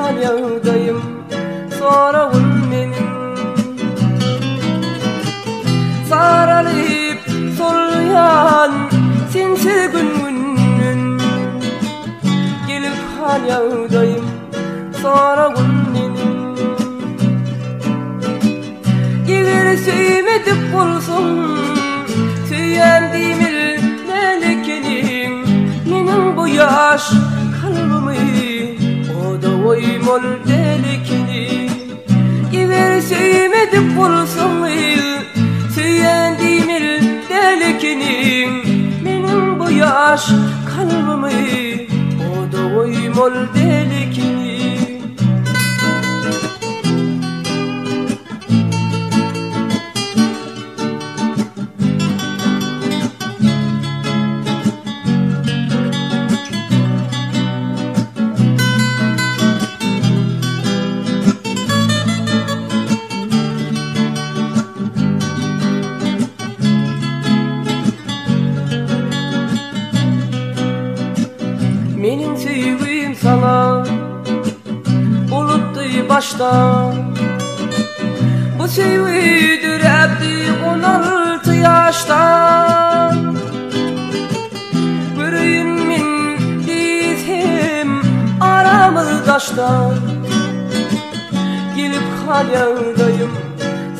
halyağdayım sorağın menin. Saralıp soluyan sensiz günün, gelip halyağdayım sorağın menin. Eğer sevmedik bolsun söýendiğimil nelikenim, menin bu yaş kalbimi o da oymol delikini. Eğer sevmedik bolsun söýendiğimil delikini, menin bu yaş kalbimi o da oymol delikini. Menin sevgim sana buluttu baştan, bu sevgi dürebdi 16 yaştan. Yüreğimin dizim aramız taştan, gelip halyağdayım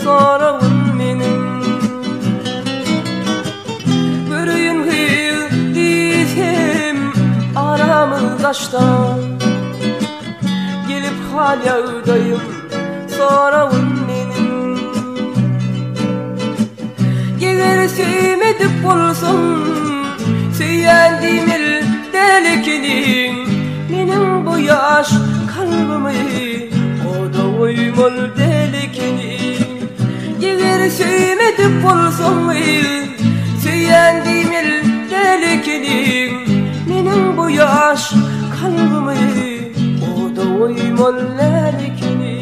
sorağın menin. Yüreğim dizim aramız taştan, gelip halyağdayım sorağın menin. Eğer sevmedik bolsun söýendiğimil delikini, menin bu yaş kalbimi o da oymol delikini. Eğer sevmedik bolsun söýendiğimil delikini, menin bu yaş kalbimi o da oymol delikini.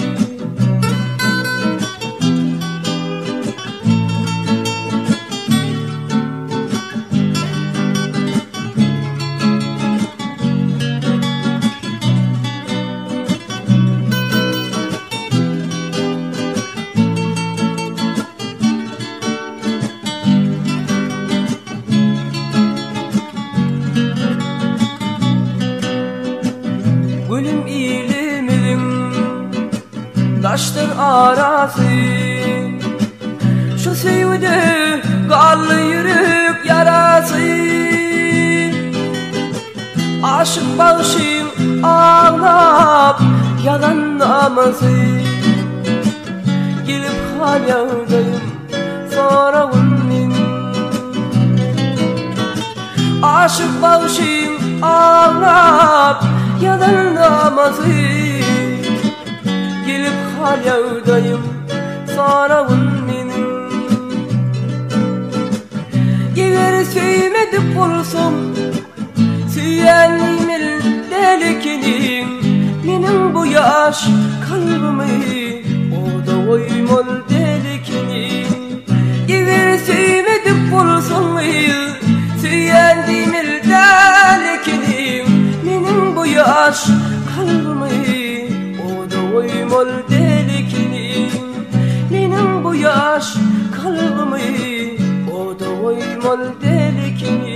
Gülüm ilimin taştır arası, şu sevde kanlı yürek yarası. Aşık bağışım ağlap yalan namazı, gelip halyağdayım sorağın menin. Aşık bağışım ağlap yalan namazı, gelip halyağdayım sorağın menin. Eğer sevmedik bolsun söýendiğimil delikini, menin bu yaş kalbimi o da oymol delikini. Eğer sevmedik bolsun söýendiğimil delikini, menin bu yaş kalbimi o da oymol delikini. Menin bu yaş kalbimi o da oymol delikini.